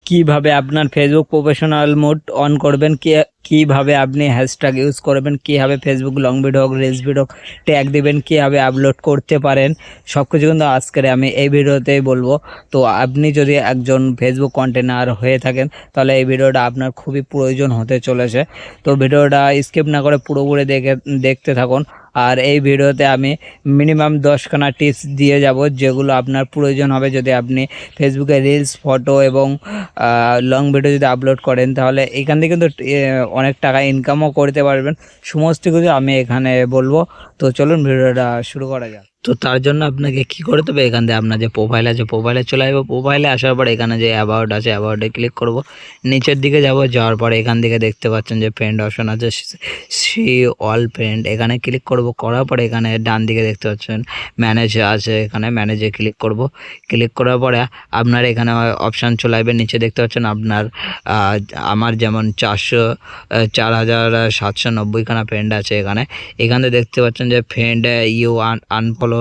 কিভাবে আপনার Facebook professional mode on করবেন, কিভাবে আপনি হ্যাশট্যাগ ইউজ করবেন, কিভাবে ফেসবুক লং ভিডিও হোক রিলস ভিডিও ট্যাগ দিবেন, কিভাবে আপলোড করতে পারেন, সব কিছু কিন্তু আজকের আমি এই ভিডিওতেই বলবো। তো আপনি যদি একজন ফেসবুক কন্টেনার হয়ে থাকেন তাহলে এই ভিডিওটা আপনার খুবই প্রয়োজন হতে চলেছে। তো ভিডিওটা স্কিপ না করে পুরোপুরি দেখতে থাকুন। আর এই ভিডিওতে আমি মিনিমাম 10খানা টিপস দিয়ে যাব যেগুলো আপনার প্রয়োজন হবে যদি আপনি ফেসবুকে রিলস, ফটো এবং লং ভিডিও যদি আপলোড করেন, তাহলে এখান থেকে কিন্তু অনেক টাকা ইনকামও করতে পারবেন। সমস্ত কিছু আমি এখানে বলবো। তো চলুন ভিডিওটা শুরু করা যাক। তো তার জন্য আপনাকে কি করতে হবে, এখান থেকে আপনার যে প্রোফাইল আছে প্রোফাইলে চলে আসবো। প্রোফাইলে আসার পর এখানে যে অ্যাবাউট আছে অ্যাবাউটে ক্লিক করব। নিচের দিকে যাব, যাওয়ার পর এখান থেকে দেখতে পাচ্ছেন যে ফ্রেন্ড অপশন আছে, সি অল ফ্রেন্ড, এখানে ক্লিক করব। করার পরে এখানে ডান দিকে দেখতে পাচ্ছেন ম্যানেজ আছে, এখানে ম্যানেজে ক্লিক করব। ক্লিক করার পরে আপনার এখানে অপশান চলে আসবে। নিচে দেখতে পাচ্ছেন আপনার আমার যেমন 4,790খানা ফ্রেন্ড আছে এখানে দেখতে পাচ্ছেন যে ফ্রেন্ড ইউ আনফলোড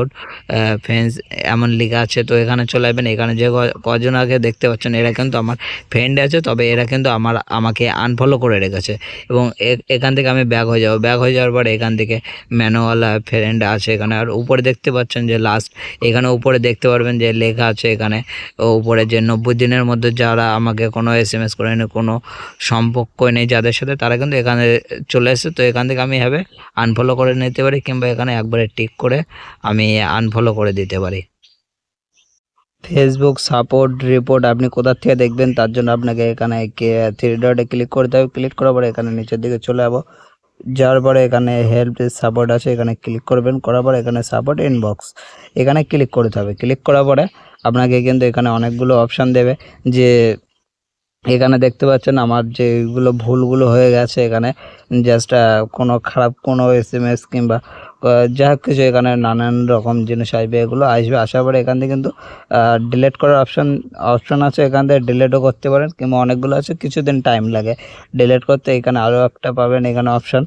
ফ্রেন্ডস এমন লেখা আছে। তো এখানে চলে আসবেন। এখানে যে কজন আগে দেখতে পাচ্ছেন এরা কিন্তু আমার ফ্রেন্ড আছে, তবে এরা কিন্তু আমাকে আনফলো করে রেখেছে। এবং এখান থেকে আমি ব্যাক হয়ে যাব। ব্যাক হয়ে যাওয়ার পরে এখান থেকে ম্যানুয়াল ফ্রেন্ড আছে এখানে। আর উপরে দেখতে পাচ্ছেন যে লাস্ট, এখানে উপরে দেখতে পারবেন যে লেখা আছে এখানে উপরে যে 90 দিনের মধ্যে যারা আমাকে কোনো SMS করেনি, কোনো সম্পর্ক নেই যাদের সাথে, তারা কিন্তু এখানে চলে এসেছে। তো এখান থেকে আমি এভাবে আনফলো করে নিতে পারি, কিংবা এখানে একবারে টিক করে আমি আনফলো করে দিতে পারি। ফেসবুক সাপোর্ট রিপোর্ট আপনি কোথা থেকে দেখবেন, তার জন্য আপনাকে এখানে 3 ডটে ক্লিক করতে হবে। ক্লিক করার পরে এখানে নিচের দিকে চলে যাবো। যাওয়ার পরে এখানে হেল্প সাপোর্ট আছে, এখানে ক্লিক করবেন। করার পরে এখানে সাপোর্ট ইনবক্স এখানে ক্লিক করতে হবে। ক্লিক করার পরে আপনাকে কিন্তু এখানে অনেকগুলো অপশান দেবে। যে এখানে দেখতে পাচ্ছেন আমার যেগুলো ভুলগুলো হয়ে গেছে, এখানে জাস্ট কোনো খারাপ কোনো SMS কিংবা যা কিছু এখানে নানান রকম জিনিস আসবে, এগুলো আসার পরে এখান থেকে কিন্তু ডিলিট করার অপশান আছে। এখান থেকে ডিলিটও করতে পারেন, কিংবা অনেকগুলো আছে কিছুদিন টাইম লাগে ডিলিট করতে। এখানে আরও একটা পাবেন এখানে অপশান।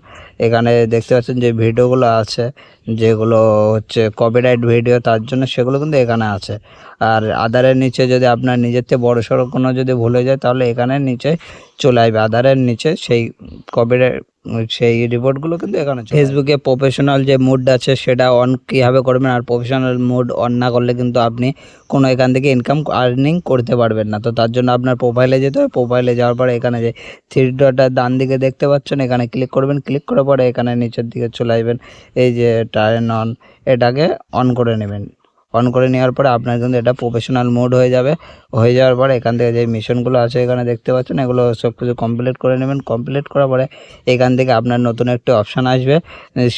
এখানে দেখতে পাচ্ছেন যে ভিডিওগুলো আছে যেগুলো হচ্ছে কপিরাইট ভিডিও, তার জন্য সেগুলো কিন্তু এখানে আছে। আর আধারের নিচে যদি আপনার নিজের থেকে বড় সড়ো কোনো যদি ভুলে যায়, তাহলে এখানে নিচে চলে আসবে আধারের নিচে সেই কপিরাইট সেই রিপোর্টগুলো কিন্তু এখানে। ফেসবুকে প্রফেশনাল যে মোড আছে সেটা অন কীভাবে করবেন, আর প্রফেশনাল মোড অন না করলে কিন্তু আপনি কোনো এখান থেকে ইনকাম আর্নিং করতে পারবেন না। তো তার জন্য আপনার প্রোফাইলে যেতে হবে। প্রোফাইলে যাওয়ার পরে এখানে যে 3 ডটটা ডান দিকে দেখতে পাচ্ছেন এখানে ক্লিক করবেন। ক্লিক করার পরে এখানে নিচের দিকে চলে আসবেন। এই যে টার্ন অন, এটাকে অন করে নেবেন। অন করে নেওয়ার পরে আপনার কিন্তু এটা প্রফেশনাল মোড হয়ে যাবে। হয়ে যাওয়ার পরে এখান থেকে যে মিশনগুলো আছে এখানে দেখতে পাচ্ছেন, এগুলো সব কিছু কমপ্লিট করে নেবেন। কমপ্লিট করার পরে এখান থেকে আপনার নতুন একটি অপশান আসবে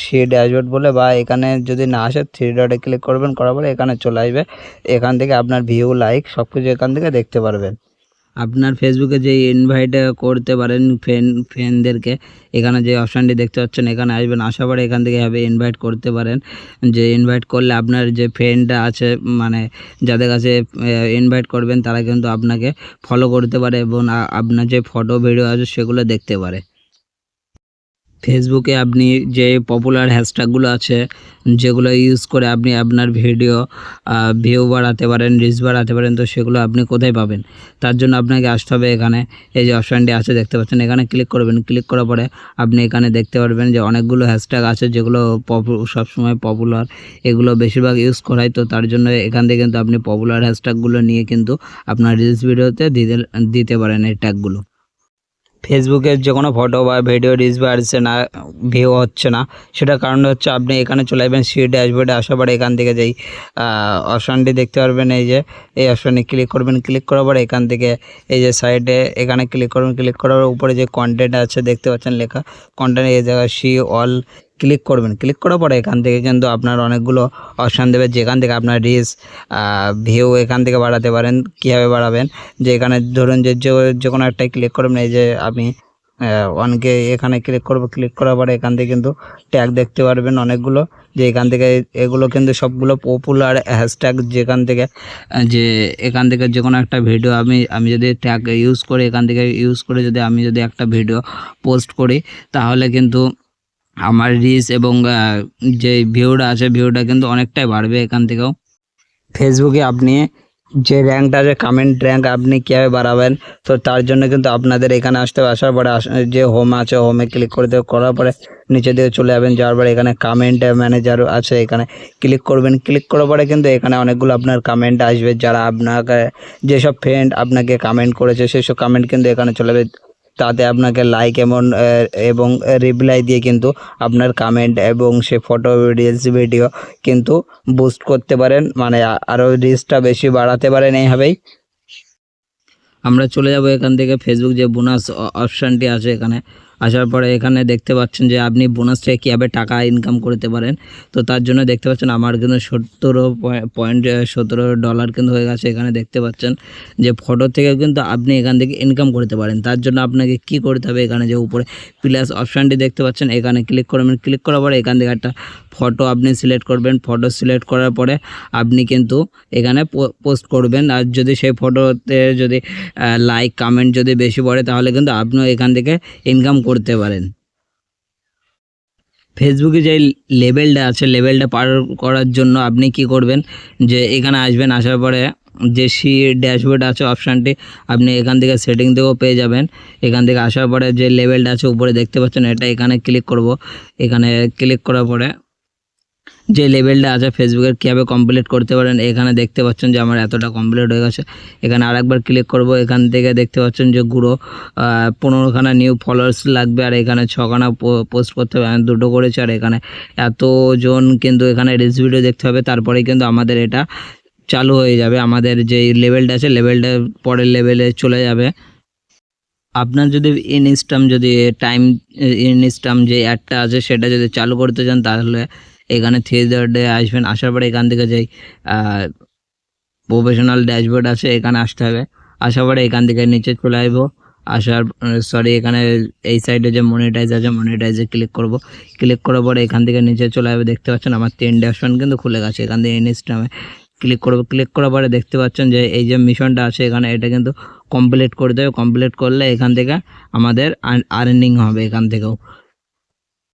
সি ড্যাশবোর্ড বলে, বা এখানে যদি না আসে 3 ডটে ক্লিক করবেন। করার পরে এখানে চলে আসবে। এখান থেকে আপনার ভিউ, লাইক সব কিছু এখান থেকে দেখতে পারবেন। আপনার ফেসবুকে যে ইনভাইট করতে পারেন ফ্রেন্ডদেরকে, এখানে যে অপশানটি দেখতে পাচ্ছেন এখানে আসবেন। আসার পরে এখান থেকে এভাবে ইনভাইট করতে পারেন। যে ইনভাইট করলে আপনার যে ফ্রেন্ডরা আছে, মানে যাদের কাছে ইনভাইট করবেন, তারা কিন্তু আপনাকে ফলো করতে পারে এবং আপনার যে ফটো ভিডিও আছে সেগুলো দেখতে পারে। ফেসবুকে আপনি যে পপুলার হ্যাশট্যাগুলো আছে যেগুলো ইউজ করে আপনি আপনার ভিডিও ভিউ বাড়াতে পারেন, রিচ বাড়াতে পারেন, তো সেগুলো আপনি কোথায় পাবেন? তার জন্য আপনাকে আসতে হবে এখানে। এই যে অপশানটি আছে দেখতে পাচ্ছেন, এখানে ক্লিক করবেন। ক্লিক করার পরে আপনি এখানে দেখতে পারবেন যে অনেকগুলো হ্যাশট্যাগ আছে যেগুলো সবসময় পপুলার, এগুলো বেশিরভাগ ইউজ করায়। তো তার জন্য এখান থেকে কিন্তু আপনি পপুলার হ্যাশট্যাগুলো নিয়ে কিন্তু আপনার রিলস ভিডিওতে দিতে পারেন এই ট্যাগগুলো। ফেসবুকের যে কোনো ফটো বা ভিডিও রিচ বাড়ছে না, ভিউ হচ্ছে না, সেটার কারণ হচ্ছে আপনি এখানে চলে আসবেন সি ড্যাশবোর্ডে। আসার পরে এখান থেকে যেই অপশানটি দেখতে পারবেন, এই যে এই অপশানে ক্লিক করবেন। ক্লিক করার পরে এখান থেকে এই যে সাইডে এখানে ক্লিক করবেন। ক্লিক করার উপরে যে কন্টেন্ট আছে দেখতে পাচ্ছেন লেখা কন্টেন্ট, এই জায়গায় সি অল ক্লিক করবেন। ক্লিক করার পরে এখান থেকে কিন্তু আপনার অনেকগুলো অপশান দেবে, যেখান থেকে আপনার রিচ ভিউ এখান থেকে বাড়াতে পারেন। কীভাবে বাড়াবেন, যে এখানে ধরুন যে কোনো একটাই ক্লিক করবেন। এই যে আমি অনকে এখানে ক্লিক করব। ক্লিক করার পরে এখান থেকে কিন্তু ট্যাগ দেখতে পারবেন অনেকগুলো, যে এখান থেকে এগুলো কিন্তু সবগুলো পপুলার হ্যাশট্যাগ। যেখান থেকে এখান থেকে যে কোনো একটা ভিডিও আমি যদি ট্যাগ ইউজ করে এখান থেকে ইউজ করে যদি আমি একটা ভিডিও পোস্ট করি, তাহলে কিন্তু আমার রিচ এবং যে ভিউটা আছে ভিউটা কিন্তু অনেকটাই বাড়বে এখান থেকেও। ফেসবুকে আপনি যে র্যাঙ্কটা আছে কমেন্ট র্যাঙ্ক আপনি কীভাবে বাড়াবেন, তো তার জন্য কিন্তু আপনাদের এখানে আসতে হবে। আসার পরে যে হোম আছে হোমে ক্লিক করে দেবে, করার পরে নিচের দিকে চলে যাবেন। যাওয়ার পরে এখানে কমেন্ট ম্যানেজার আছে, এখানে ক্লিক করবেন। ক্লিক করার পরে কিন্তু এখানে অনেকগুলো আপনার কমেন্ট আসবে, যারা আপনাকে যেসব ফ্রেন্ড আপনাকে কমেন্ট করেছে সেসব কমেন্ট কিন্তু এখানে চলে যাবে। তাতে আপনাকে লাইক এবং রিপ্লাই দিয়ে কিন্তু আপনার কমেন্ট এবং সে ফটো রিলস ভিডিও কিন্তু বুস্ট করতে পারেন, মানে আরও রিচটা বেশি বাড়াতে পারেন এইভাবেই। আমরা চলে যাব এখান থেকে ফেসবুক যে বোনাস অপশানটি আছে, এখানে আসার পরে এখানে দেখতে পাচ্ছেন যে আপনি বোনাস থেকে কীভাবে টাকা ইনকাম করতে পারেন। তো তার জন্য দেখতে পাচ্ছেন আমার কিন্তু $17.17 কিন্তু হয়ে গেছে। এখানে দেখতে পাচ্ছেন যে ফটো থেকে কিন্তু আপনি এখান থেকে ইনকাম করতে পারেন। তার জন্য আপনাকে কি করতে হবে, এখানে যে উপরে প্লাস অপশানটি দেখতে পাচ্ছেন এখানে ক্লিক করবেন। ক্লিক করার পরে এখান থেকে একটা ফটো আপনি সিলেক্ট করবেন। ফটো সিলেক্ট করার পরে আপনি কিন্তু এখানে পোস্ট করবেন। আর যদি সেই ফটোতে যদি লাইক কমেন্ট যদি বেশি পড়ে তাহলে কিন্তু আপনিও এখান থেকে ইনকাম করতে পারেন। ফেসবুকে যে লেভেলটা আছে, লেভেলটা পার করার জন্য আপনি কি করবেন, যে এখানে আসবেন। আসার পরে যে ড্যাশবোর্ড আছে অপশানটি আপনি এখান থেকে সেটিং থেকেও পেয়ে যাবেন। এখান থেকে আসার পরে যে লেভেলটা আছে উপরে দেখতে পাচ্ছেন, এটা এখানে ক্লিক করব। এখানে ক্লিক করার পরে যে লেভেলটা আছে ফেসবুকের কীভাবে কমপ্লিট করতে পারেন, এখানে দেখতে পাচ্ছেন যে আমার এতটা কমপ্লিট হয়ে গেছে। এখানে আরেকবার ক্লিক করব। এখান থেকে দেখতে পাচ্ছেন যে গুঁড়ো 15খানা নিউ ফলোয়ার্স লাগবে, আর এখানে 6খানা পোস্ট করতে হবে। আমি 2টো করেছি, আর এখানে এতজন কিন্তু এখানে রিলস ভিডিও দেখতে হবে, তারপরে কিন্তু আমাদের এটা চালু হয়ে যাবে। আমাদের যে লেভেলটা আছে লেভেলটা পরের লেভেলে চলে যাবে। আপনার যদি ইনস্টাম যে অ্যাডটা আছে সেটা যদি চালু করতে চান, তাহলে এখানে 3 ডটে আসবেন। আসার পরে এখান থেকে যেই প্রফেশনাল ড্যাশবোর্ড আছে এখানে আসতে হবে। আসার পরে এখান থেকে নিচে চলে আসবো। এখানে এই সাইডে যে মনিটাইজ আছে মনিটাইজে ক্লিক করব। ক্লিক করার পরে এখান থেকে নিচে চলে আসবে। দেখতে পাচ্ছেন আমার 3 ড্যাশবোর্ড কিন্তু খুলে গেছে। এখান থেকে ইনস্টামে ক্লিক করব। ক্লিক করার পরে দেখতে পাচ্ছেন যে এই যে মিশনটা আছে এখানে, এটা কিন্তু কমপ্লিট করতে হবে। কমপ্লিট করলে এখান থেকে আমাদের আর্নিং হবে এখান থেকেও।